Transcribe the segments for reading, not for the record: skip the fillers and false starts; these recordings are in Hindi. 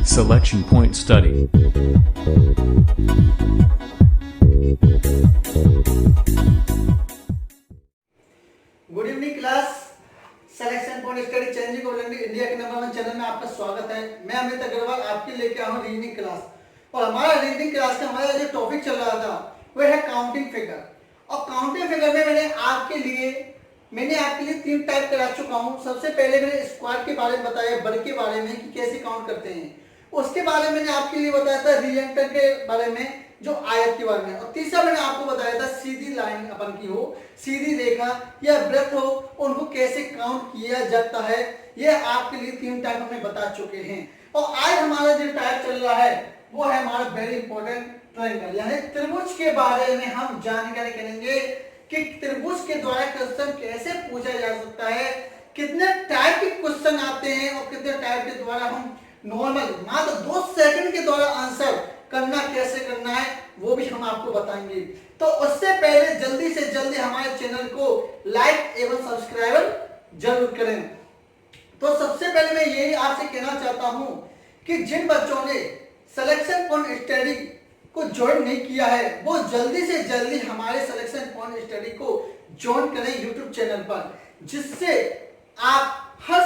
Selection Point Study. Good evening class. Selection point study changing oriented India के नंबर 1 चैनल में आपका स्वागत है। मैं अमित अग्रवाल आपके लेके आया हूँ रीजनिंग क्लास। और हमारा रीजनिंग क्लास का हमारा जो टॉपिक चल रहा था वो है काउंटिंग फिगर। और काउंटिंग फिगर में मैंने आपके लिए 3 टाइप करा चुका हूँ। सबसे पहले मैंने स्क्वायर के बारे में बताया, वर्ग के बारे में कि कैसे काउंट करते हैं। उसके बारे में मैंने आपके लिए बताया था रिएक्टर के बारे में, जो आयत के बारे में। और तीसरा मैंने आपको बताया था सीधी लाइन अपन की हो, सीधी रेखा या वृत्त हो, उनको कैसे काउंट किया जाता है। ये आपके लिए 3 टाइप हमने बता चुके हैं। और आज हमारा जो टाइप चल रहा है वो है हमारा वेरी इंपॉर्टेंट ट्रायंगल, यानी त्रिभुज के बारे में हम जानकारी करेंगे कि त्रिभुज के द्वारा क्वेश्चन कैसे पूछा जा सकता है, कितने टाइप के क्वेश्चन आते हैं और कितने टाइप के द्वारा हम नॉर्मल मात्र 2 सेकंड के द्वारा आंसर करना कैसे करना है वो भी हम आपको बताएंगे। तो उससे पहले जल्दी से जल्दी हमारे चैनल को लाइक एवं सब्सक्राइब जरूर करें। तो सबसे पहले मैं यही आपसे कहना चाहता हूं कि जिन बच्चों ने सिलेक्शन पॉइंट स्टडी को ज्वाइन नहीं किया है वो जल्दी से जल्दी हमारे सिलेक्शन पॉइंट स्टडी को ज्वाइन करें यूट्यूब चैनल पर, जिससे आप हर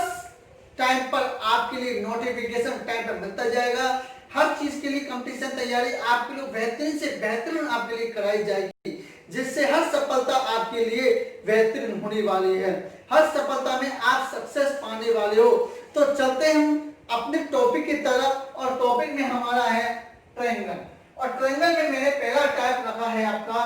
टाइम पर आपके लिए नोटिफिकेशन टाइम पर मिलता जाएगा। हर चीज के लिए कंपटीशन तैयारी आपके लिए बेहतरीन से बेहतरीन आपके लिए कराई जाएगी, जिससे हर सफलता आपके लिए बेहतरीन होने वाली है। हर सफलता में आप सक्सेस पाने वाले हो। तो चलते हम अपने टॉपिक की तरफ, और टॉपिक में हमारा है ट्रायंगल। और ट्रायंगल में मैंने पहला टाइप रखा है आपका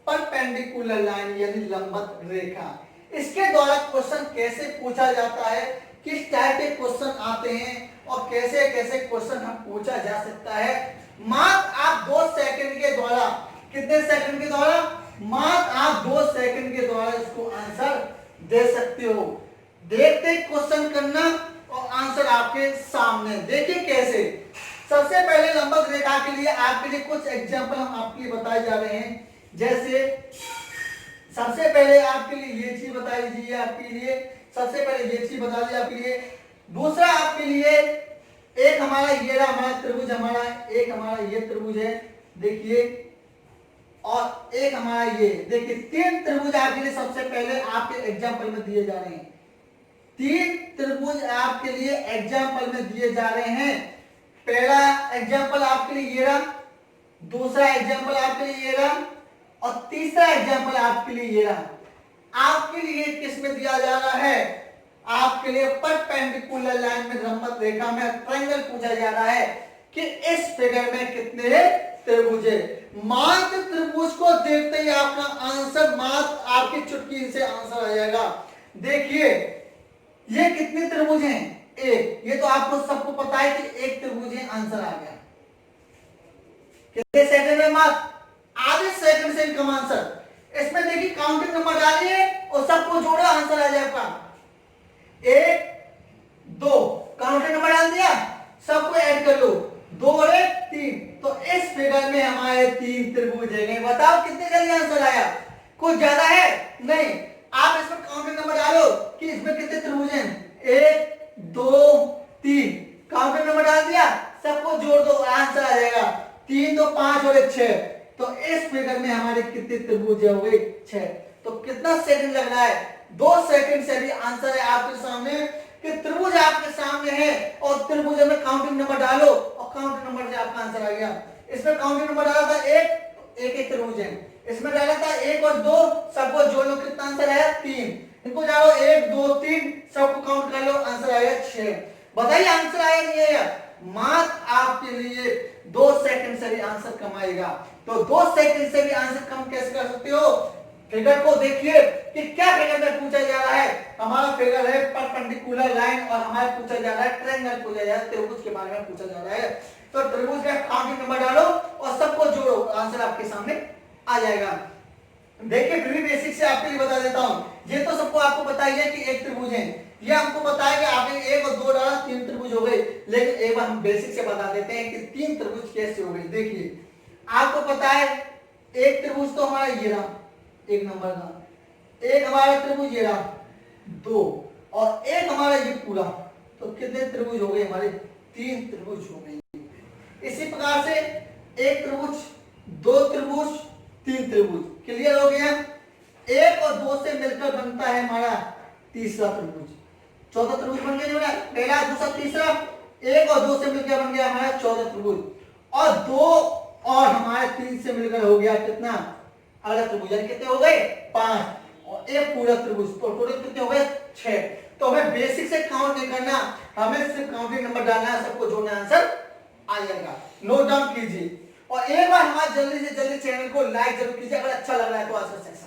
परपेंडिकुलर लाइन, यानी लंबवत रेखा। इसके द्वारा क्वेश्चन कैसे पूछा जाता है, किस टाइप के क्वेश्चन आते हैं और कैसे कैसे क्वेश्चन हम पूछा जा सकता है। मात्र आप 2 सेकंड के द्वारा, कितने सेकंड के द्वारा, मात्र आप 2 सेकंड के द्वारा इसको आंसर दे सकते हो। देखते क्वेश्चन करना और आंसर आपके सामने। देखिए कैसे। सबसे पहले लंबवत रेखा के लिए आपके लिए कुछ एग्जांपल हम आपके लिए बताए जा रहे हैं। जैसे सबसे पहले आपके लिए ये चीज बता दीजिए, आपके लिए सबसे पहले ये चीज बता दी आपके लिए। दूसरा आपके लिए एक हमारा ये रहा, हमारा त्रिभुज, हमारा एक हमारा ये त्रिभुज है देखिए, और एक हमारा ये देखिए। 3 त्रिभुज आपके लिए सबसे पहले आपके एग्जांपल में दिए जा रहे हैं। 3 त्रिभुज आपके लिए एग्जांपल में दिए जा रहे हैं। पहला एग्जांपल आपके लिए ये रहा, दूसरा एग्जांपल आपके लिए ये रहा, और तीसरा एग्जांपल आपके लिए ये रहा। आपके लिए किस में दिया जा रहा है, आपके लिए परपेंडिकुलर लाइन में, लंबवत रेखा में ट्रायंगल पूछा जा रहा है कि इस फिगर में कितने त्रिभुज है। मात्र त्रिभुज को देखते ही आपका आंसर मात्र आपकी चुटकी से आंसर आ जाएगा। देखिए ये कितने त्रिभुज हैं, एक। ये तो आपको सबको पता है कि एक त्रिभुज है, आंसर आ गया। कितने सेकंड में, मात्र आधे सेकंड से कम आंसर। इसमें देखिए काउंटिंग नंबर डालिए और सबको जोड़ो, आंसर आ जाएगा 1 2। काउंटिंग नंबर डाल दिया, सबको ऐड कर लो, 2 और 1 3। तो इस फिगर में हमारे 3 त्रिभुज है। बताओ कितने जल्दी आंसर आया, कुछ ज्यादा है नहीं। आप इसमें काउंटिंग नंबर डालो कि इसमें कितने त्रिभुज हैं, 1 2 3। काउंटिंग नंबर डाल दिया, सबको जोड़ दो, आंसर आ जाएगा 3 2 5 और 1 6। तो इस फिगर में हमारे कितने त्रिभुज हो गए, 6। तो कितना सेकंड लग रहा है, 2 सेकंड से भी आंसर है आपके सामने कि त्रिभुज आपके सामने है। और त्रिभुज में काउंटिंग नंबर डालो और काउंटिंग नंबर से आपका आंसर आ गया। इसमें काउंटिंग नंबर डाला था 1, तो एक त्रिभुज है। इसमें डाला था 1 और 2, सबको जोड़ लो, कितना आंसर है 3। इनको डालो 1 2 3, सबको काउंट कर लो, आंसर आया 6। बताइए आंसर आया नहीं आया। मात्र आपके लिए 2 सेकंड से भी आंसर कम आएगा। तो 2 सेकंड से भी आंसर कम कैसे कर सकते हो, फिगर को देखिए कि क्या फिगर में पूछा जा रहा है। हमारा फिगर है परपेंडिकुलर लाइन, और हमारा पूछा जा रहा है ट्रायंगल, पूछा जा रहा है त्रिभुज के बारे में पूछा जा रहा है। तो त्रिभुज का काउंटिंग नंबर डालो और सबको जोड़ो, आंसर आपके सामने आ जाएगा। देखिए फिर भी बेसिक से आपके लिए बता देता हूं। ये तो सबको आपको पता ही है कि एक त्रिभुज है, ये हमको पता है कि आपने 1 और 2 डाला, 3 त्रिभुज हो गए। लेकिन एक बार हम बेसिक से बता देते हैं कि 3 त्रिभुज कैसे हो गए। देखिए आपको पता है एक त्रिभुज तो हमारा ये रहा, 1 नंबर का, एक हमारा त्रिभुज ये रहा 2, और एक हमारा ये पूरा। तो कितने त्रिभुज हो गए हमारे, 3 त्रिभुज हो गई। इसी प्रकार से एक त्रिभुज, 2 त्रिभुज, 3 त्रिभुज। क्लियर हो गया? 1 और 2 से मिलकर बनता है हमारा तीसरा त्रिभुज। चौथा त्रिभुज बन गया ना, पहला, दूसरा, तीसरा। 1 और 2 से मिलकर बन गया हमारा चौथा त्रिभुज, और 2 और हमारे 3 से मिलकर हो गया कितना, अगला त्रिभुज। यानी कितने हो गए? 5, और एक पूरा त्रिभुज, तो टोटल कितने हो गए? 6। तो हमें बेसिक से काउंट नहीं करना, हमें सिर्फ काउंटिंग नंबर डालना है, सबको जोड़ना, आंसर आ जाएगा। नोट डाउन कीजिए, और एक बार हमारे जल्दी से जल्दी चैनल को लाइक जरूर कीजिए अगर अच्छा लग रहा है तो आंसर सेक्शन।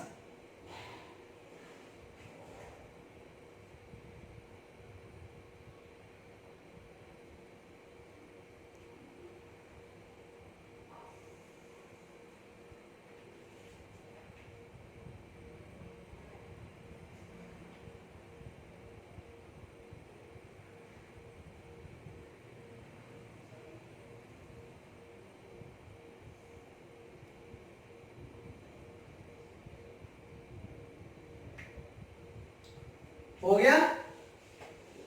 हो गया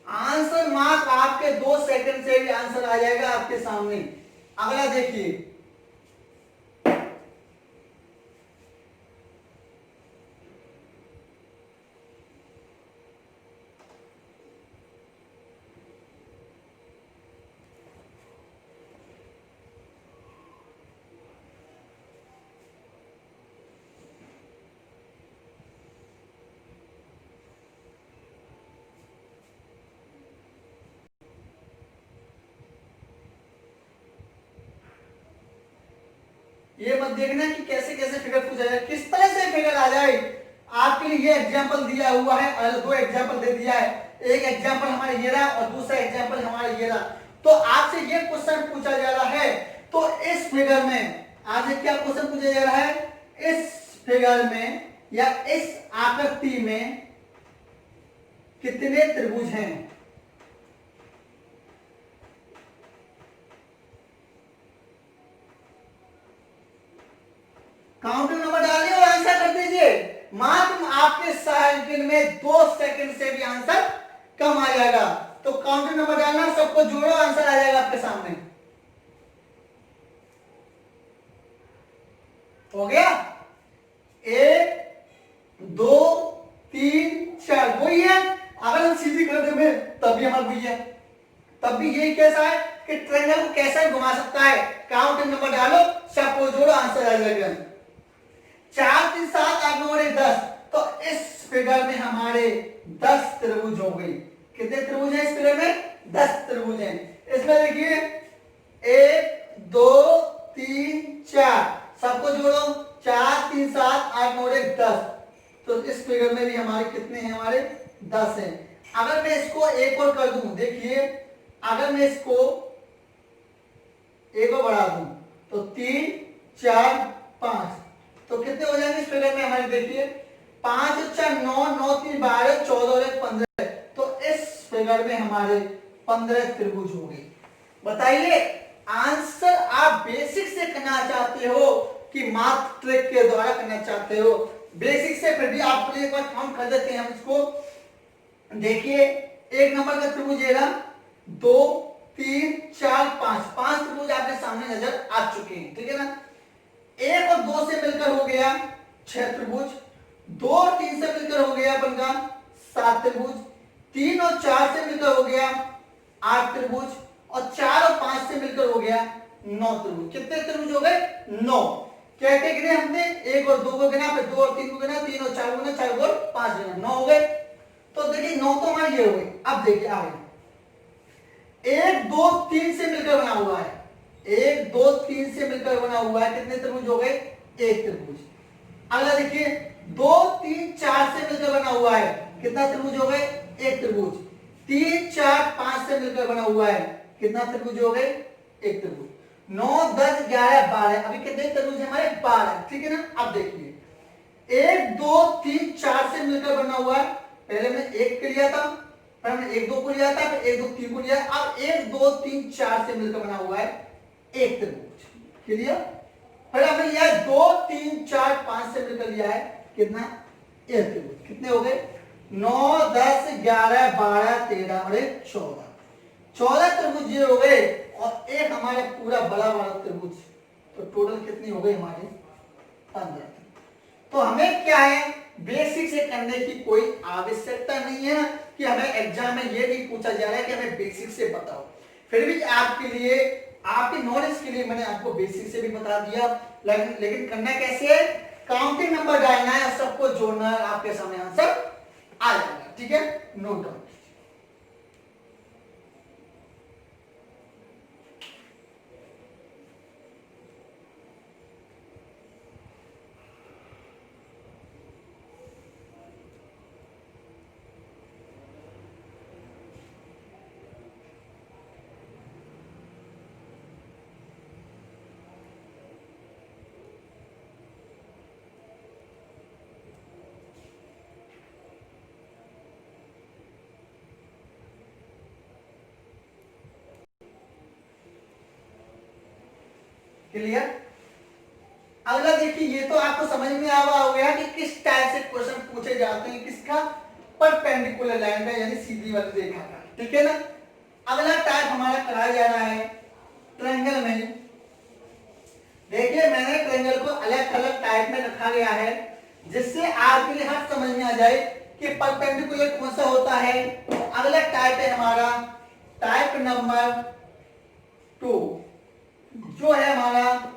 आंसर मार्क, आपके 2 सेकंड से भी आंसर आ जाएगा आपके सामने। अगला देखिए, ये मत देखना कि कैसे कैसे फिगर पूछा जाए, किस तरह से फिगर आ जाए। आपके लिए ये एग्जांपल दिया हुआ है, और 2 एग्जांपल दे दिया है। एक एग्जांपल हमारा ये रहा और दूसरा एग्जांपल हमारा ये रहा। तो आपसे ये क्वेश्चन पूछा जा रहा है, तो इस फिगर में आपसे क्या क्वेश्चन पूछा जा रहा है? इस फिगर में या इस आकृति में कितने त्रिभुज हैं? काउंटिंग नंबर डालिए और आंसर कर दीजिए। मात्र आपके सेकंड में 2 सेकंड से भी आंसर कम आ जाएगा। तो काउंटिंग नंबर डालना, सबको जोड़ो, आंसर आ जाएगा आपके सामने। हो गया? 1, 2, 3, 4 वही है। अगर हम सीधी कर देंगे तब भी हमारा वही है, तब भी यही कैसा है कि ट्रायंगल को कैसे घुमा सकता है। काउंटिंग नंबर डालो, सबको जोड़ो, आंसर आ जाएगा। 4, 3, 7, 8, 9 और 10। तो इस फिगर में हमारे 10 त्रिभुज हो गई। कितने त्रिभुज हैं इस फिगर में? 10 त्रिभुज हैं। इसमें देखिए 1, 2, 3, 4, सबको जोड़ो, 4, 3, 7, 8, 9 और 10। तो इस फिगर में भी हमारे कितने हैं? हमारे 10 हैं। अगर मैं इसको एक और कर दूं, देखिए अगर मैं इसको एक और बढ़ा दूं तो 3, 4, 5, तो कितने हो जाएंगे इस फिगर में हमारे? देखिए 5 और 4 9, 9, 3 12, 14 और 15। तो इस फिगर में हमारे 15 त्रिभुज हो गए। बताइए आंसर आप बेसिक से करना चाहते हो कि माथ ट्रिक के द्वारा करना चाहते हो? बेसिक से फिर भी आपके लिए एक बार काउंट कर देते हैं हम इसको। देखिए 1 नंबर का त्रिभुज ये रहा, 2, 3, 4, 5 त्रिभुज आपके सामने नजर आ चुके हैं, ठीक है ना। 1 और 2 से मिलकर हो गया 6 त्रिभुज, 2 और 3 से मिलकर हो गया अपन का 7 त्रिभुज, 3 और 4 से मिलकर हो गया 8 त्रिभुज, और 4 और 5 से मिलकर हो गया 9 त्रिभुज। कितने त्रिभुज हो गए? 9। कहते गिने हमने 1 और 2 को गिना, फिर 2 और 3 को गिना, 3 और 4 को गिना, 4 और 5 गिना, 9 हो गए। तो देखिए 9 तो हमारे ये हो गए। अब देखिए आगे 1, 2, 3 से मिलकर बना हुआ है, 1, 2, 3 से मिलकर बना हुआ है। कितने त्रिभुज हो गए? 1 त्रिभुज। अगला देखिए 2, 3, 4 से मिलकर बना हुआ है। कितना त्रिभुज हो गए? 1 त्रिभुज। 3, 4, 5 से मिलकर बना हुआ है। कितना त्रिभुज हो गए? 1 त्रिभुज। 9, 10, 11, 12, अभी कितने त्रिभुज हमारे? 12, ठीक है ना। अब देखिए 1, 2, 3, 4 से मिलकर बना हुआ है। पहले मैं 1 के लिया था, फिर हमने 1, 2 को लिया था, फिर 1, 2, 3 को लिया। अब 1, 2, 3, 4 से मिलकर बना हुआ है 1 त्रिभुज। क्लियर? फिर हमने लिया 2, 3, 4, 5 से मिलकर लिया है कितना? 1 त्रिभुज। कितने हो गए? 9, 10, 11, 12, 13 और 14। 14 त्रिभुज ये हो गए और एक हमारे पूरा बड़ा वाला त्रिभुज, तो टोटल कितनी हो गई हमारी 15। तो हमें क्या है, बेसिक से करने की कोई आवश्यकता नहीं है कि हमें एग्जाम में ये नहीं पूछा जा रहा है कि हमें बेसिक से बताओ। फिर भी आपके लिए, आपके नॉलेज के लिए मैंने आपको बेसिक से भी बता दिया, लेकिन करना कैसे है, काउंटिंग नंबर डालना है और सबको जोड़ना है, आपके सामने आंसर आ जाएगा। ठीक है, नोट डाउन। क्लियर। अगला देखिए, ये तो आपको समझ में आ रहा हो गया कि किस टाइप से क्वेश्चन पूछे जाते हैं, किसका, परपेंडिकुलर लाइन का यानी सीधी वाली रेखा का। ठीक है ना। अगला टाइप हमारा कराया जा रहा है ट्रायंगल में। देखिए मैंने ट्रायंगल को अलग अलग टाइप में रखा गया है जिससे आपके लिए हर समझ में आ जाए कि परपेंडिकुलर कौन सा होता है। अगला टाइप है हमारा टाइप नंबर 2, जो है हमारा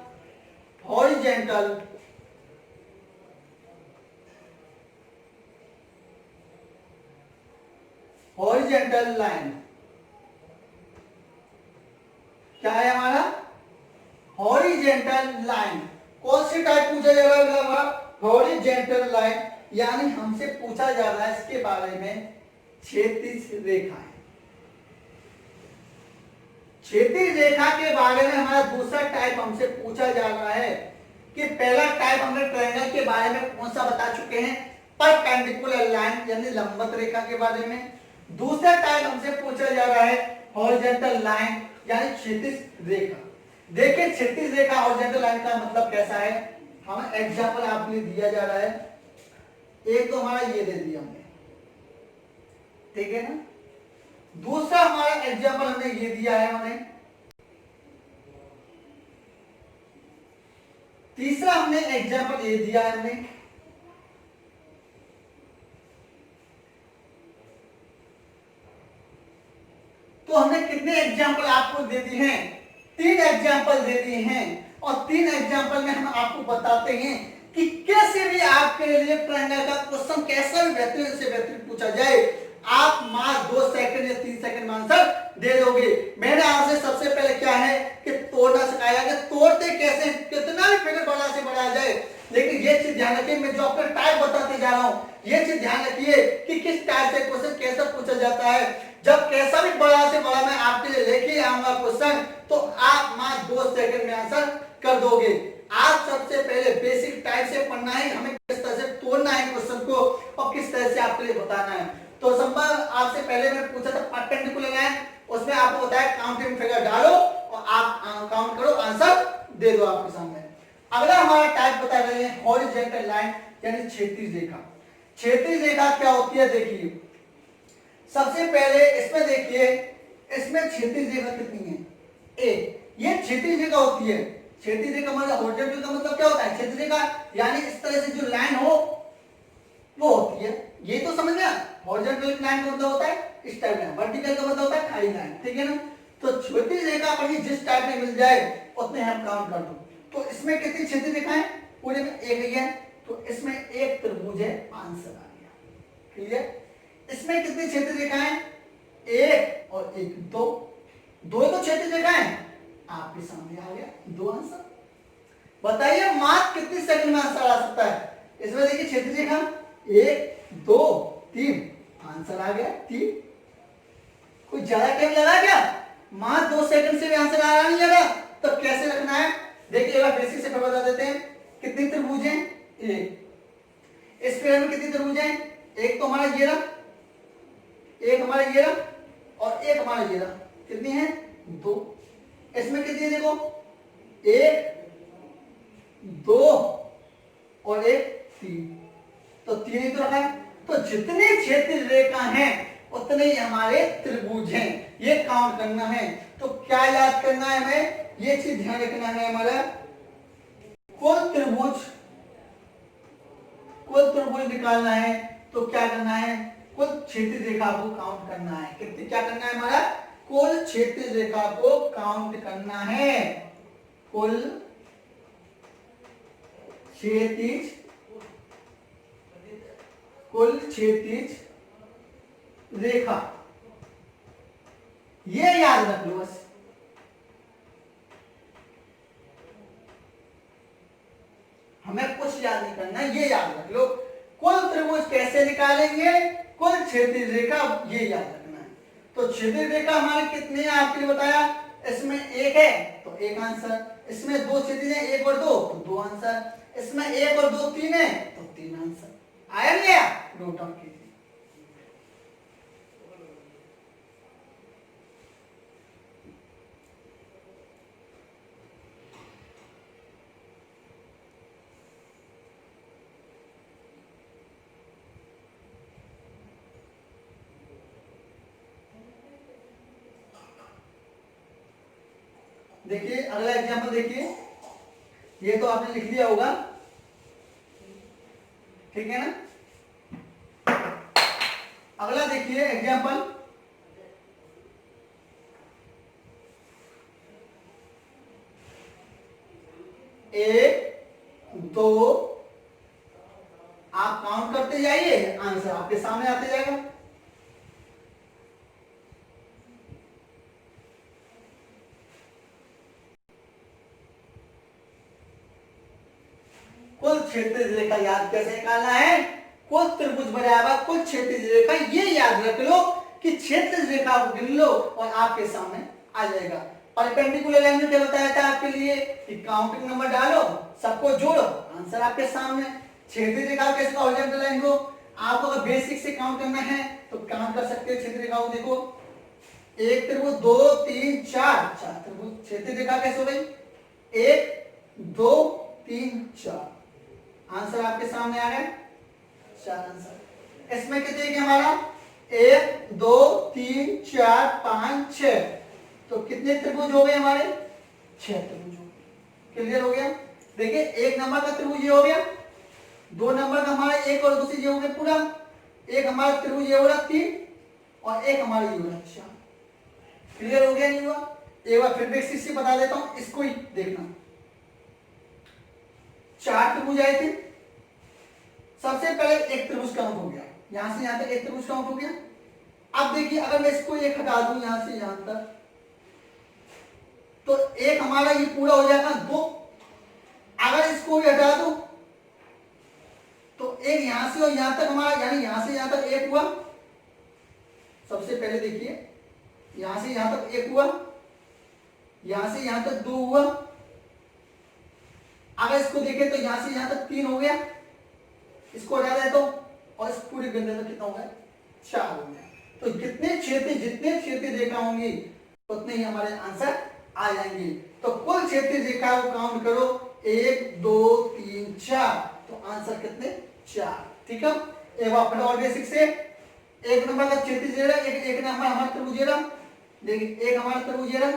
हॉरिजेंटल लाइन। क्या है हमारा हॉरिजेंटल लाइन। कौन सी टाइप पूछा जा रहा है हमारा हॉरिजेंटल लाइन, यानी हमसे पूछा जा रहा है इसके बारे में क्षैतिज रेखा है। क्षैतिज रेखा के बारे में हमारा दूसरा टाइप हमसे पूछा जा रहा है कि पहला टाइप हमने ट्रायंगल के बारे में कौन सा बता चुके हैं, परपेंडिकुलर लाइन यानी लंबवत रेखा के बारे में। दूसरा टाइप हमसे पूछा जा रहा है हॉरिजॉन्टल लाइन यानी क्षैतिज रेखा। देखिए क्षैतिज रेखा हॉरिजॉन्टल लाइन का मतलब कैसा है, हमें एग्जांपल आपके लिए दिया जा रहा है। एक तो हमारा ये दे दिया हमने, ठीक है ना। दूसरा हमारा एग्जांपल हमने ये दिया है हमने। तीसरा हमने एग्जांपल ये दिया है हमने। तो हमने कितने एग्जांपल आपको दे दिए हैं, 3 एग्जांपल दे दिए हैं। और 3 एग्जांपल में हम आपको बताते हैं कि कैसे भी आपके लिए ट्रायंगल का क्वेश्चन कैसा भी बेहतरीन से बेहतरीन पूछा जाए, आप मात्र 2 सेकंड या 3 सेकंड में आंसर दे दोगे। मैंने आपसे सबसे पहले क्या है कि तोड़ना सिखाया कि तोड़ते कैसे, कितना भी फिगर बड़ा से बड़ा जाए, लेकिन ये चीज ध्यान रखिए, मैं जो आपको टाइप बताते जा रहा हूं, ये चीज ध्यान रखिए कि किस टाइप से क्वेश्चन कैसा पूछा जाता है। जब कैसा भी बड़ा से बड़ा मैं आपके लिए लेके आऊंगा क्वेश्चन, तो आप मात्र 2 सेकंड में आंसर कर दोगे। आप सबसे पहले बेसिक टाइप से पढ़ना है, हमें किस तरह से तोड़ना है क्वेश्चन को और किस तरह से आपके लिए बताना है। तो संभव आपसे पहले मैंने पूछा था परपेंडिकुलर लाइन, उसमें आपको बताया काउंटिंग फिगर डालो और आप काउंट करो, आंसर दे दो आपके सामने। अगला हमारा टाइप बता रहे हैं हॉरिजॉन्टल लाइन यानी क्षैतिज रेखा। क्षैतिज रेखा क्या होती है, देखिए सबसे पहले इसमें देखिए, इसमें क्षैतिज रेखा कितनी है, ए, ये क्षैतिज रेखा होती है। क्षैतिज रेखा मतलब हॉरिजॉन्टल का मतलब क्या होता है, क्षैतिज रेखा यानी इस तरह से जो लाइन हो वो होती है, ये तो समझ गया। हॉरिजॉन्टल लाइन का मतलब होता है इस टाइप में, वर्टिकल का मतलब होता है खाली लाइन, ठीक है ना। तो क्षैतिज रेखा अपनी जिस टाइप में मिल जाए उतने हम काउंट कर दो। तो इसमें कितनी क्षैतिज रेखाएं, पूरे में एक ही है, तो इसमें एक त्रिभुज है, आंसर आ गया। क्लियर। इसमें कितनी क्षैतिज रेखाएं, एक और एक, दो, दो तो क्षैतिज रेखाएं आपके सामने आ गया, 2 आंसर। बताइए मात्र कितनी सेकंड में आंसर आ सकता है। इसमें देखिए क्षैतिज रेखा 1 2 3, आंसर आ गया 3। कोई ज्यादा टाइम लगा क्या, मात्र 2 सेकंड से भी आंसर आ रहा नहीं लगा, तो कैसे रखना है, देखिए एक बेसिक से बता देते हैं। कितनी त्रिभुज हैं, एक। इस पेड़ में कितनी त्रिभुज हैं, एक तो हमारा ये रहा, एक हमारा ये रहा और एक हमारा ये रहा, कितनी है 2। इसमें कितनी है देखो, 1 2 और 1 3, तो 3 ही तो रखा है। तो जितनी क्षैतिज रेखा हैं उतने ही हमारे त्रिभुज हैं, ये काउंट करना है। तो क्या याद करना है हमें, ये चीज ध्यान रखना है हमारा, कुल त्रिभुज निकालना है तो क्या करना है, कुल क्षैतिज रेखा को काउंट करना है। कितनी क्या करना है हमारा, कुल क्षैतिज रेखा को काउंट करना है, कुल क्षैतिज रेखा, ये याद रख लो बस। हमें कुछ याद नहीं करना, ये याद रख लो। कुल त्रिभुज कैसे निकालेंगे, कुल क्षैतिज रेखा, ये याद रखना है। तो क्षैतिज रेखा हमारे कितने हैं आपके लिए बताया, इसमें एक है तो एक आंसर, इसमें दो क्षैतिज है एक और दो तो दो आंसर, इसमें एक और दो तीन है तो तीन आंसर। आया नहीं आया, नोट डाउन कीजिए। देखिए अगला एग्जांपल देखिए, ये तो आपने लिख लिया होगा, ठीक है ना। अगला देखिए एग्जांपल, एक दो, आप काउंट करते जाइए, आंसर आपके सामने आते जाएगा। कुल क्षैतिज रेखा याद कैसे निकालना है, कुल त्रिभुज बराबर कुल क्षैतिज रेखा, ये याद रख लो कि क्षैतिज रेखा को गिन लो और आपके सामने आ जाएगा। परपेंडिकुलर लाइन में क्या बताया था आपके लिए कि काउंटिंग नंबर डालो, सबको जोड़ो, आंसर आपके सामने। क्षैतिज रेखा कैसे हॉरिजॉन्टल लाइन को आपको अगर बेसिक से काउंट करना है तो काउंट कर सकते हैं क्षैतिज रेखा को। देखो एक त्रिभुज, दो तीन चार, चार त्रिभुज, क्षैतिज रेखा कैसे हो गई, एक दो तीन चार, आंसर आपके सामने आ गए, चार आंसर। इसमें कितने के हमारा, एक दो तीन चार पांच छह, तो कितने त्रिभुज हो गए हमारे, छह त्रिभुज हो गए। क्लियर हो गया। देखिए एक नंबर का त्रिभुज ये हो गया, दो नंबर का हमारा एक और दूसरी ये हो गया पूरा, एक हमारा त्रिभुज ये हो रहा तीन और एक हमारा ये हो रहा चार। क्लियर हो गया नहीं हुआ, एक बार फिर बेसिक से बता देता हूं, इसको ही देखना। चार त्रिभुज आए थे, सबसे पहले एक त्रिभुज काउंट हो गया, यहां से यहां तक एक त्रिभुज काउंट हो गया। अब देखिए अगर मैं इसको एक हटा दूं यहां से यहां तक, तो एक हमारा ये पूरा हो जाएगा दो। अगर इसको भी हटा दूं तो एक यहां से और यहां तक हमारा, यानी यहां से यहां तक एक हुआ। सबसे पहले देखिए यहां से यहां तक एक हुआ, यहां से यहां तक दो हुआ। अगर इसको देखें तो यहां से यहां तक तीन हो गया, इसको हटा दे तो, और इस पूरे गंदे में कितना हो गया, चार हो गया। तो जितने क्षैतिज रेखा होंगी उतने ही हमारे आंसर आ जाएंगे। तो कुल क्षैतिज रेखा को काउंट करो, एक दो तीन चार, तो आंसर कितने, चार। ठीक है, एक बार फटाफट बेसिक से, एक नंबर का क्षैतिज रेखा, एक नंबर हमारा त्रिभुज रेखा, देखिए एक हमारा त्रिभुज रेखा,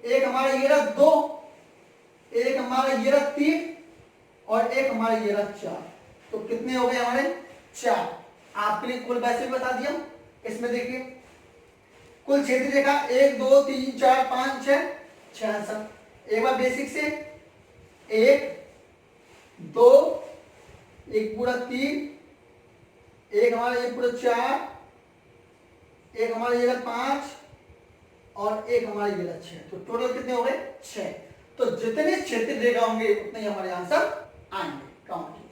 एक हमारा ये रहा दो, एक हमारा ये रहा तीन और एक हमारा ये रहा चार, तो कितने हो गए हमारे, चार। आपके लिए कुल वैसे बता दिया। इसमें देखिए कुल क्षैतिज रेखा एक दो तीन चार पांच छह, छह आंसर। एक बार बेसिक से, एक दो, एक पूरा तीन, एक हमारा ये पूरा चार, एक हमारा ये पांच और एक हमारा ये छह, तो टोटल कितने हो गए, छह। तो जितने क्षैतिज रेखा होंगे उतने ही हमारे आंसर आएंगे। काउंट कीजिए।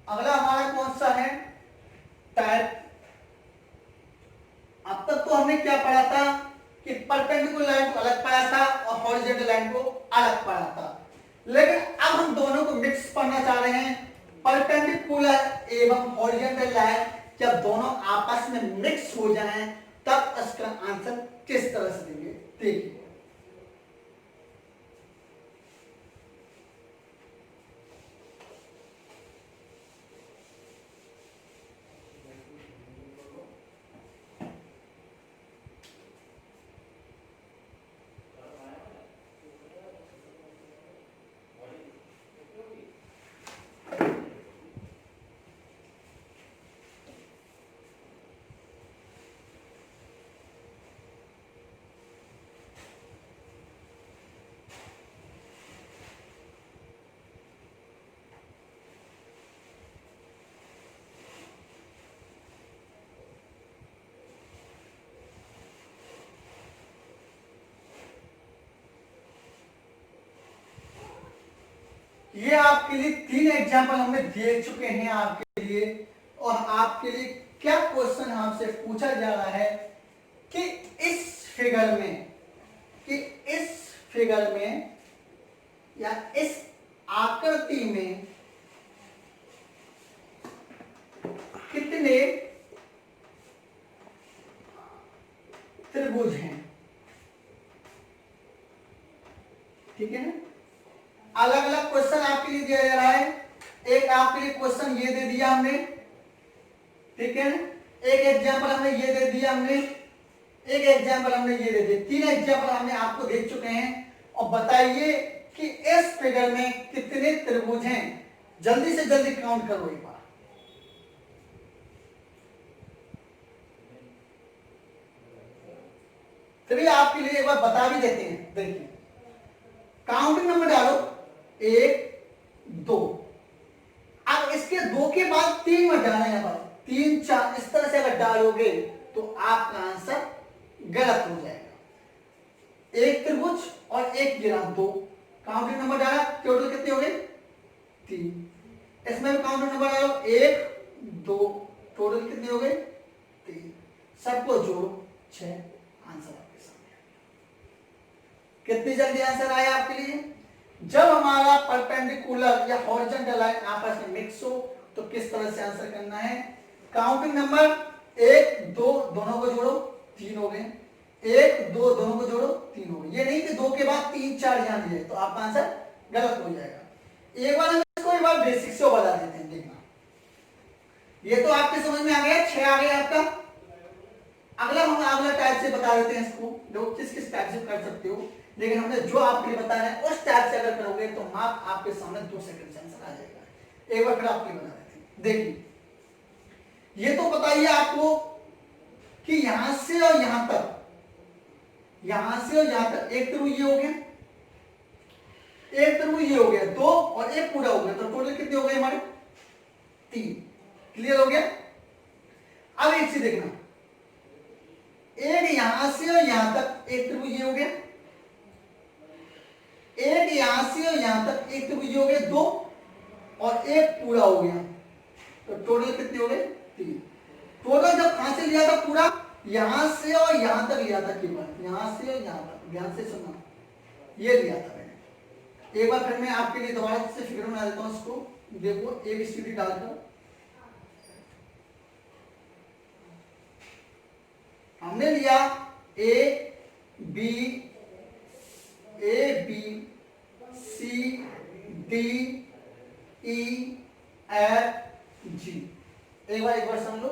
अगला हमारा कौन सा है, टाइप। अब तक तो हमने क्या पढ़ा था कि परपेंडिकुलर लाइन को अलग पढ़ा था और हॉरिजॉन्टल लाइन को अलग पढ़ा था, लेकिन अब हम दोनों को मिक्स पढ़ना चाह रहे हैं। परपेंडिकुलर एवं हॉरिजॉन्टल लाइन जब दोनों आपस में मिक्स हो जाएं तब इसका आंसर किस तरह से देंगे, देखिए। ये आपके लिए 3 एग्जाम्पल हमने दे चुके हैं आपके लिए, और आपके लिए क्या क्वेश्चन हमसे पूछा जा रहा है कि इस फिगर में या इस आकृति में कितने त्रिभुज हैं, ठीक है ना। अलग अलग क्वेश्चन आपके लिए दिया जा रहा है। एक आपके लिए क्वेश्चन ये दे दिया हमने, ठीक है ना, एक एग्जाम्पल हमने ये दे दिया, हमने एक एग्जाम्पल हमने ये दे दिया, 3 एग्जाम्पल हमने आपको दे चुके हैं। और बताइए कि इस फिगर में कितने त्रिभुज हैं, जल्दी से जल्दी काउंट करो एक बार। चलिए आपके लिए एक बार बता भी देते हैं, देखिए काउंटिंग नंबर डालो 1 2। अब इसके 2 के बाद 3 मत डालना, यहाँ पर 3 4 इस तरह से अगर डालोगे तो आपका आंसर गलत हो जाएगा। एक त्रिभुज और एक गिरा 2, काउंटिंग नंबर डाला, टोटल कितने हो गए 3। इसमें भी काउंटिंग नंबर डालो 1 2, टोटल कितने हो गए 3। सबको जोड़ो 6, आंसर आपके सामने। कितनी जल्दी आंसर आया आपके लिए। जब हमारा परपेंडिकुलर या हॉरिजॉन्टल लाइन आपस में मिक्स हो तो किस तरह से आंसर करना है। काउंटिंग नंबर 1 2 दोनों को जोड़ो 3 हो गए, 1 2 दोनों को जोड़ो 3 हो गए। ये नहीं कि 2 के बाद 3 4 यहां दिए तो आपका आंसर गलत हो जाएगा। एक बार हम इसको एक बार बेसिक से बता देते हैं, देखना। ये तो आपके समझ में आ गया, 6 आ गया आपका। अगला हम अगला टाइप से बता देते हैं इसको, जो किस किस टाइप से कर सकते हो, लेकिन हमने जो आपके लिए बताया है उस टाइप से अगर करोगे तो मार्क आपके सामने 2 सेकंड से आंसर आ जाएगा। एक बार फिर आपके लिए बता देते हैं, देखिए। ये तो बताइए आपको कि यहां से और यहां तक, यहां से और यहां तक एक त्रिभुज ये हो गया, एक त्रिभुज ये हो गया 2 और एक पूरा हो गया, तो टोटल कितने हो गए हमारे 3। क्लियर हो गया। अब एक चीज देखना, एक यहां से और यहां तक एक त्रिभुज ये हो गया, एक यहां से और यहां तक एक त्रिभुज हो गए 2 और एक पूरा हो गया, तो टोटल कितने हो गए 3। टोटल जब कहां से लिया था पूरा, यहां से और यहां तक लिया था, केवल यहां से और यहां तक, ध्यान से सुनना, ये लिया था मैंने। एक बार फिर मैं आपके लिए दोबारा से फिगर बना देता हूं इसको, देखो ABCD डालकर हमने लिया A B C D E F G। एक बार समझ लो,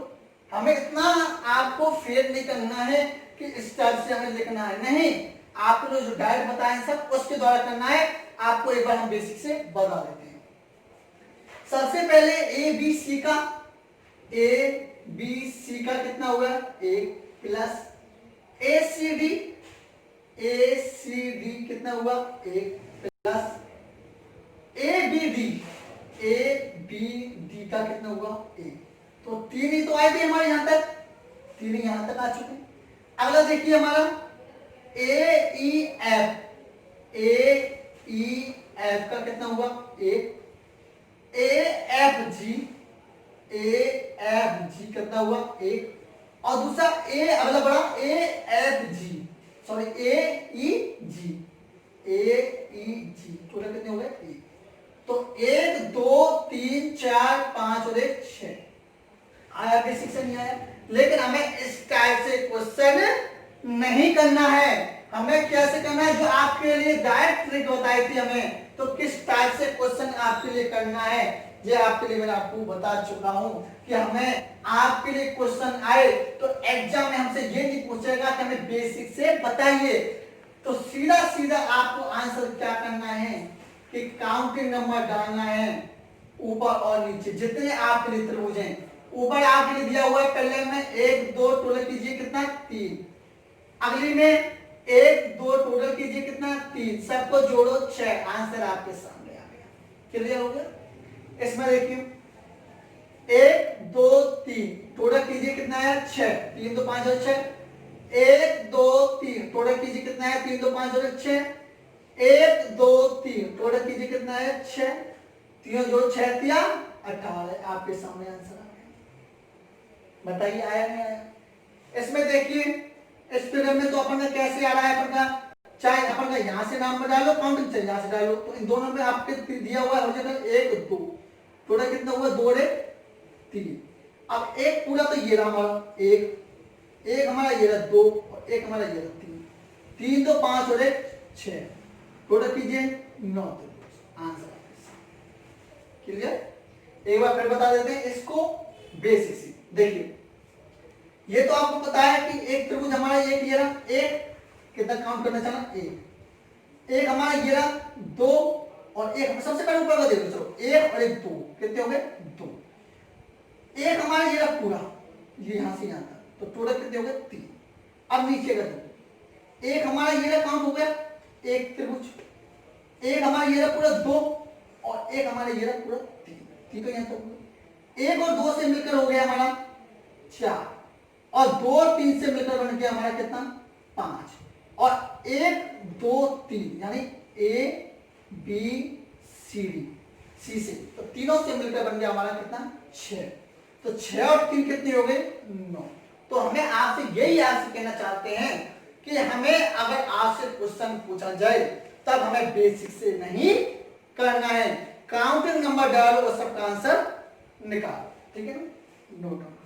हमें इतना आपको फेल नहीं करना है कि इस टाइप से हमें लिखना है, नहीं, आपको जो डायरेक्ट बताए सब उसके द्वारा करना है। आपको एक बार हम बेसिक से बता देते हैं। सबसे पहले ABC का कितना हुआ 1 प्लस ACD कितना हुआ 1 प्लस ABD का कितना हुआ 1, तो 3 ही तो आए थे हमारे यहां तक, 3 ही यहां तक आ चुके। अगला देखिए हमारा AEF का कितना हुआ 1, AFG ए एफ जी कितना हुआ एक, और दूसरा ए अगला बड़ा A F G, sorry A E G, A E G, total कितने हो गए एक। तो 1 2 3 4 5 और 1 6 आया, बेसिक से नहीं आया। लेकिन हमें इस टाइप से क्वेश्चन नहीं करना है, हमें कैसे करना है, जो आपके लिए डायरेक्ट ट्रिक बताई थी हमें, तो किस टाइप से क्वेश्चन आपके लिए करना है ये आपके लिए मैंने आपको बता चुका हूं कि हमें आपके लिए क्वेश्चन आए तो एग्जाम में हमसे ये नहीं पूछेगा कि हमें बेसिक से बताइए, तो सीधा सीधा आपको आंसर क्या करना है कि काउंटिंग नंबर डालना है ऊपर और नीचे जितने आपके लिए त्रिभुज हैं। ऊपर आपके लिए दिया हुआ है पहले में 1 2 टोटल कीजिए कितना 3, अगली में 1 2 टोटल कीजिए कितना 3, सबको जोड़ो 6, आंसर आपके सामने आ गया। क्लियर हो गया? इसमें देखिए 1 2 3 टोटल कीजिए कितना है 6, 3 2 5 और 6, 1 2 3 टोटल कीजिए कितना है 3 2 5 और 6, 1 2 3 टोटल कीजिए कितना है 6, 3 जोड़ 6 तिया 18, आपके सामने आंसर आ गया। बताइए आया नहीं आया? इसमें देखिए इस फिगर में तो अपन का कैसे आ रहा है, अपन का चाहे अपन का यहां से नाम डालो, काउंटिंग से यहां से डालो, तो इन दोनों में आपके दिया हुआ है 1 2, टोटल कितना हुआ 2 रे 3। अब एक पूरा तो ये रहा हमारा एक हमारा ये रहा 2 और एक हमारा ये रहा 3, 3 तो 5 और 1 6, टोटल कीजिए 9, आंसर। क्लियर? एक बार फिर बता देते हैं इसको बेसिक से। देखिए ये तो आपको पता है कि एक त्रिभुज हमारा एक ये रहा, एक कितना काउंट करना चाहना एक हमारा ये रहा 2 और एक, सबसे पहले ऊपर का देखो चलो 1 और 1 2 कितने हो गए 2, एक हमारा ये रहा पूरा ये यहां से यहां तक, तो टोटल कितने हो गए 3। अब नीचे का देखो एक हमारा ये रहा काउंट हो गया एक त्रिभुज, एक हमारा ये रहा पूरा 2 और एक हमारा ये रहा पूरा 3 तो यहां तक 1 और 2 से मिलकर हो गया हमारा 4 और 2 और 3 से मिलकर बन गया हमारा कितना 5 और 1 2 3 यानी ए बी सी डी, सी से तो तीनों से मिलकर बन गया हमारा कितना 6, तो 6 और 3 कितने हो गए 9। तो हमें आपसे यही आपसे कहना चाहते हैं कि हमें अगर आपसे क्वेश्चन पूछा जाए तब हमें बेसिक से नहीं करना है, काउंटिंग नंबर डालो और सबका आंसर निकालो, ठीक है ना? Note down.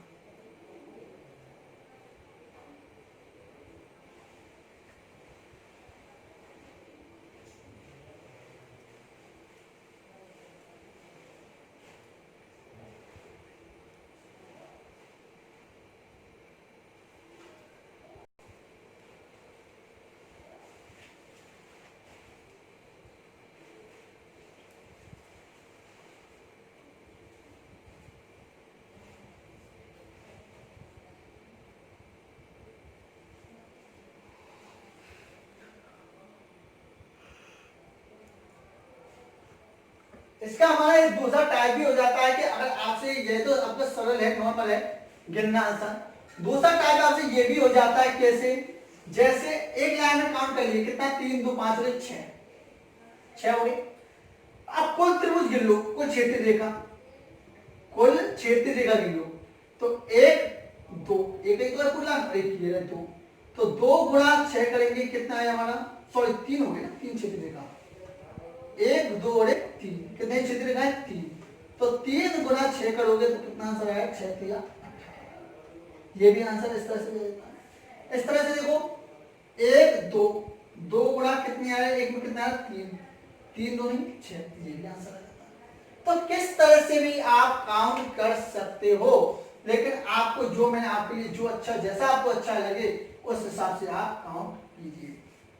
इसका हमारा एक दूसरा टाइप भी हो जाता है कि अगर आपसे ये तो आपका सरल है नॉर्मल है गिनना आसान, दूसरा टाइप आपसे ये भी हो जाता है कैसे, जैसे एक लाइन में काउंट कर लिए कितना 3 2 5 और 6 हो गए। अब कुल त्रिभुज गिन लो, कुल क्षेत्रीय रेखा, कुल क्षेत्रीय रेखा गिन लो, तो 1 2 एक तो कुल लाइन एक ये 2, तो 2 गुणा 6 करेंगे कितना है हमारा, सॉरी 3 हो गया, 3 क्षेत्रीय रेखा 1 2 और 1 3, कितने क्षेत्र रेखा है 3, तो 3 गुना 6 करोगे तो कितना आंसर आएगा 6 3 18। ये भी आंसर इस तरह से देता है। इस तरह से देखो 1 2 2 गुना कितने आए, एक में कितना आया 3 3 2 नहीं 6, ये भी आंसर आ जाता है। तो किस तरह से भी आप काउंट कर सकते हो, लेकिन आपको जो मैंने आपके लिए जो अच्छा जैसा आपको अच्छा लगे उस हिसाब से आप काउंट कीजिए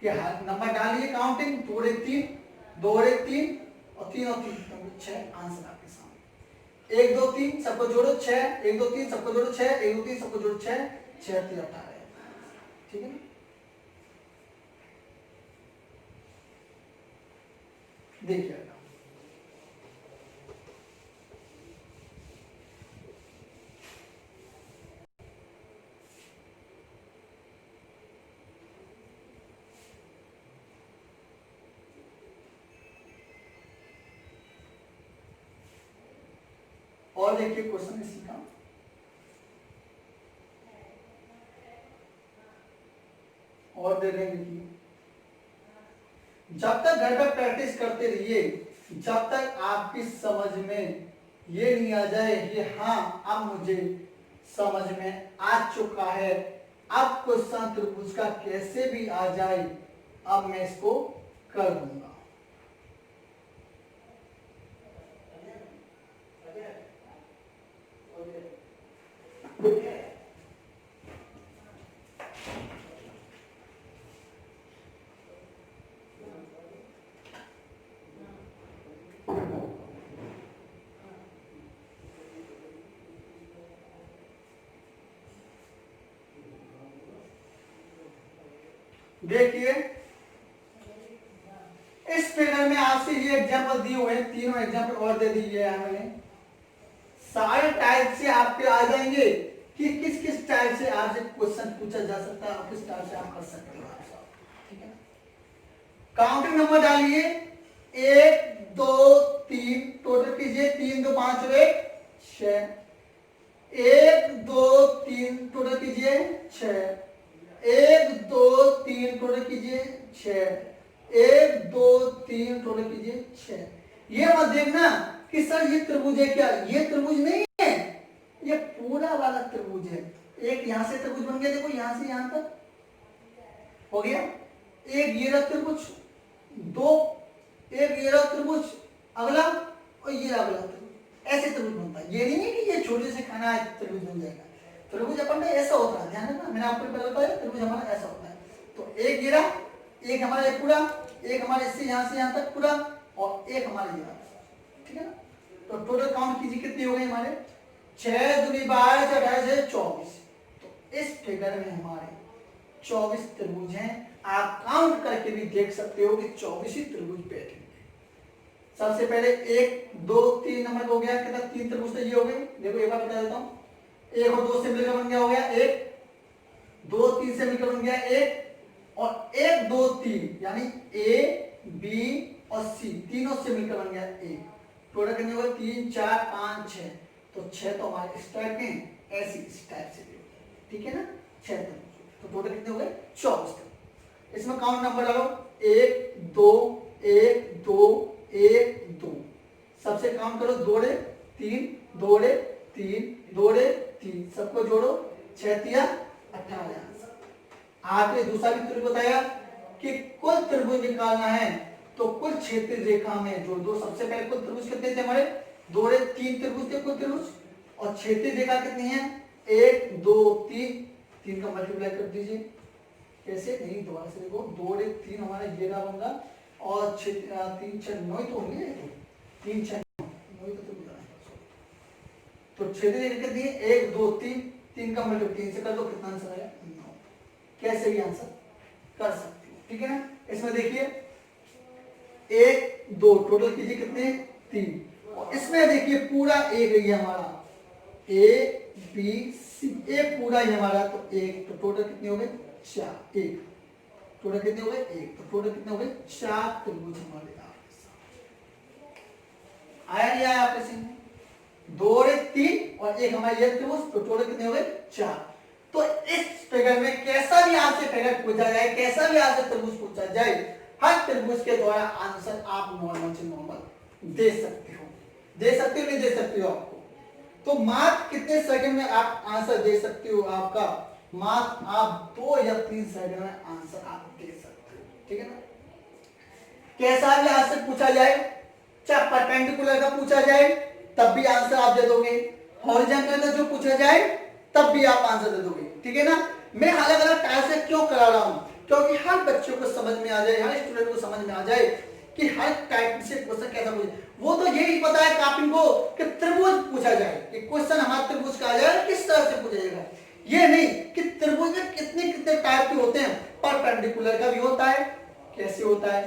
कि नंबर डालिए काउंटिंग 2 और 3 2 और 3 और 3 और 3 6, आंसर आपके सामने 1 2 3 सबको जोड़ो 6, 1 2 3 सबको जोड़ो 6, 1 2 3 सबको जोड़ो 6 6 3 18, ठीक है ना? देखिए और देखिए क्वेश्चन इसी का, और दे देंगे कि जब तक घर पर प्रैक्टिस करते रहिए, जब तक आपकी समझ में ये नहीं आ जाए कि हाँ अब मुझे समझ में आ चुका है, अब क्वेश्चन त्रिभुज का कैसे भी आ जाए अब मैं इसको कर दूंगा। देखिए इस फिगर में आपसे ये एग्जांपल दिए हुए हैं, तीनों एग्जांपल और दे दिए हैं हमें। सारे टाइप से आपके आ जाएंगे कि किस किस टाइप से आपसे क्वेश्चन पूछा जा सकता है और किस टाइप से आप कर सकते हो। ठीक है, काउंटिंग नंबर डालिए, 1 2 3 टोटल कीजिए, 3 2 5 और 1 6, 1 2 3 टोटल कीजिए 6, 1 2 3 टोटल कीजिए 6, 1 2 3 टोटल कीजिए 6। ये मत देखना कि सर ये त्रिभुज है क्या, ये त्रिभुज नहीं है, ये पूरा वाला त्रिभुज है। एक यहां से त्रिभुज बन गया, देखो यहां से यहां तक हो गया, एक ये रहा त्रिभुज, दो एक ये रहा त्रिभुज अगला और ये अगला त्रिभुज, ऐसे त्रिभुज बनता है। ये नहीं है कि ये छोटे से खाना है त्रिभुज बन जाएगा। त्रिभुज अपन में ऐसा होता है, ध्यान रखना, मैंने आपको पहले बताया त्रिभुज हमारा ऐसा होता है। तो एक गिरा, एक हमारा ये पूरा, एक हमारे इससे यहां तक पूरा और एक हमारा ये, ठीक है ना। तो टोटल काउंट कीजिए कितने हो गए हमारे, 6 दूनी 12 28 है 24। तो इस फिगर में हमारे 24 त्रिभुज हैं। आप काउंट करके भी देख सकते हो कि 24 ही त्रिभुज बैठेंगे। सबसे पहले 1 2 3 नंबर हो गया, कितना 3 त्रिभुज तो ये हो गए। देखो एक बार बता देता हूं, 1 और 2 से मिलकर बन गया हो गया 1, 2 3 से मिलकर बन गया 1 और 1 2 3 यानी A B और C तीनों से मिलकर बन गया 1। टोटल कितने हो गए 3 4 5 6। तो 6 तो हमारे इस टाइप के, ऐसी इस टाइप से भी होता है, ठीक है ना। 6 तो टोटल कितने हो गए 24। इसमें काउंट नंबर डालो, 1 2 1 2 1 2। सबसे काउंट करो, 2 रे 3 2 रे 3 2 रे 3, सबको जोड़ो 6 3 18। आपने दूसरा भी त्रिभुज बताया कि कुल त्रिभुज निकालना है तो कुल क्षेत्रीय रेखा में जोड़ दो। सबसे पहले कुल त्रिभुज कितने थे हमारे, 2 रे 3 त्रिभुज थे कुल त्रिभुज, और क्षेत्रीय रेखा कितनी है 1 2 3, 3 का मल्टीप्लाई कर दीजिए। कैसे नहीं, दोबारा से देखो, 2 रे 3 हमारा ये रहा बंगा और 3 6 9 तो होंगे, 3 6 9 तो क्षेत्रीय रेखा कितनी है 1 2 3, 3 का मल्टीप्लाई 3 से कर दो, कितना आंसर आया 9। कैसे भी आंसर कर सकते हो, ठीक है ना। इसमें देखिए 1 2 टोटल कीजिए कितने 3, और इसमें देखिए पूरा एक है हमारा A B C, एक पूरा ही हमारा, तो 1 तो टोटल कितने हो गए 4, 1 टोटल कितने हो गए 1, तो टोटल कितने हो गए 4 त्रिभुज हमारे आया नहीं आया आपके सीन में, 2 रे 3 और एक हमारा ये त्रिभुज, तो टोटल कितने हो गए 4। तो इस फिगर में कैसा भी आपसे फिगर पूछा जाए, कैसा भी आपसे त्रिभुज पूछा जाए, हर त्रिभुज के द्वारा आंसर आप नॉर्मल से नॉर्मल दे सकते हो, नहीं दे सकते हो आपको। तो मात्र कितने सेकंड में आप आंसर दे सकते हो, आपका मात्र आप 2 या 3 सेकंड में आंसर आप दे सकते हो, ठीक है ना। कैसा भी आपसे पूछा जाए, चाहे परपेंडिकुलर का पूछा जाए तब भी आंसर आप दे दोगे, हॉरिजॉन्टल का जो पूछा जाए तब भी आप आंसर दे दोगे, ठीक है ना। मैं अलग अलग टाइप से क्यों करा रहा हूं, क्योंकि हर बच्चों को समझ में आ जाए, हर स्टूडेंट को समझ में आ जाए कि हर टाइप से क्वेश्चन कैसा पूछे। वो तो यही पता है कापिन को कि त्रिभुज पूछा जाए, कि क्वेश्चन हमारा त्रिभुज का आ जाए किस तरह से पूछा जाएगा, ये नहीं कि त्रिभुज में कितने कितने टाइप के होते हैं। परपेंडिकुलर का भी होता है, कैसे होता है,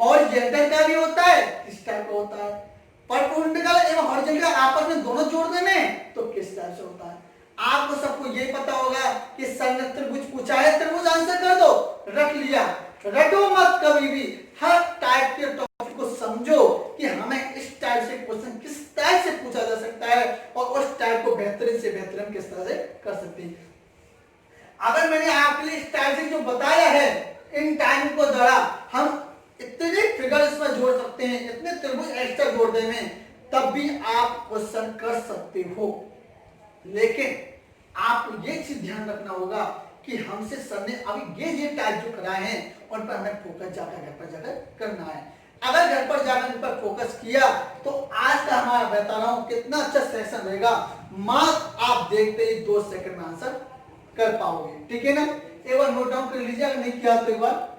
हॉरिजॉन्टल का भी होता है, किस टाइप का होता है, परपेंडिकुलर एवं हॉरिजॉन्टल आपस में दोनों जोड़ने में तो किस टाइप से होता है। आपको सबको ये पता होगा कि सर ने त्रिभुज पूछा है, त्रिभुज आंसर कर दो, रख लिया, रटो मत कभी भी, हर टाइप के टॉपिक को समझो, कि हमें इस टाइप से क्वेश्चन किस टाइप से पूछा जा सकता है और उस टाइप को बेहतरीन से बेहतरीन किस तरह से कर सकते हैं। अगर मैंने आपके लिए इस टाइप से जो बताया है, इन टाइम को द्वारा हम इतने फिगर इसमें जोड़ सकते हैं, इतने त्रिभुज एक्स्ट्रा जोड़ देंगे, तब भी आप क्वेश्चन कर सकते हो। लेकिन आपको ये चीज ध्यान रखना होगा कि हमसे सर ने अभी ये टाइप जो कराए हैं उन पर हमें फोकस जाकर घर पर जाकर करना है। अगर घर पर जाकर इन पर फोकस किया तो आज का हमारा बता रहा हूं कितना अच्छा सेशन रहेगा, मात्र आप देखते ही 2 सेकंड में आंसर कर पाओगे। ठीक है ना, एक बार नोट डाउन कर लीजिए, अगर नहीं किया तो एक बार।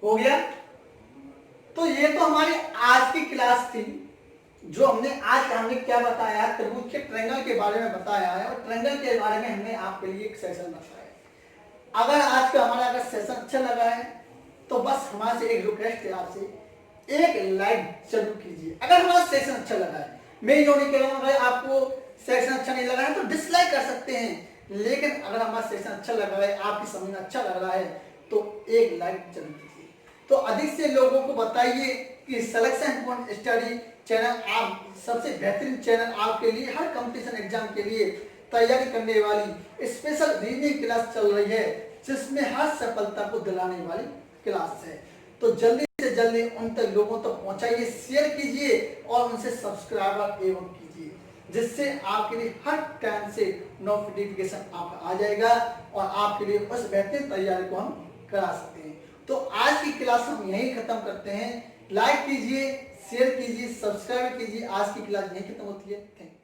हो गया। तो ये तो हमारी आज की क्लास थी, जो हमने क्या बताया, त्रिभुज के ट्रायंगल के बारे में बताया है और ट्रायंगल के बारे में हमने आपके लिए एक सेशन बताया। अगर आज का हमारा अगर सेशन अच्छा लगा है तो बस हमारे से एक रिक्वेस्ट है आपसे, एक लाइक जरूर कीजिए। अगर हमारा सेशन अच्छा लगा है, मैं ये नहीं कह रहा हूं अगर आपको सेशन अच्छा नहीं लगा है तो डिसलाइक कर सकते हैं, लेकिन अगर हमारा सेशन अच्छा लगा है, आपकी समझ में अच्छा लग रहा है तो एक लाइक जरूर कीजिए। तो अधिक से लोगों को बताइए कि सिलेक्शन पॉइंट स्टडी चैनल आप सबसे बेहतरीन चैनल आपके लिए हर कंपटीशन एग्जाम के लिए तैयारी करने वाली स्पेशल रीजनिंग क्लास चल रही है, जिसमें हर सफलता को दिलाने वाली क्लास है। तो जल्दी से जल्दी उन तक लोगों तक पहुंचाइए, शेयर कीजिए और उनसे सब्सक्राइबर एवं कीजिए, जिससे आपके लिए हर टाइम से नोटिफिकेशन आपका आ जाएगा और आपके लिए उस बेहतरीन तैयारी को हम करा सकते हैं। तो आज की क्लास हम यहीं खत्म करते हैं। लाइक कीजिए, शेयर कीजिए, सब्सक्राइब कीजिए। आज की क्लास यहीं खत्म होती है। Thank you.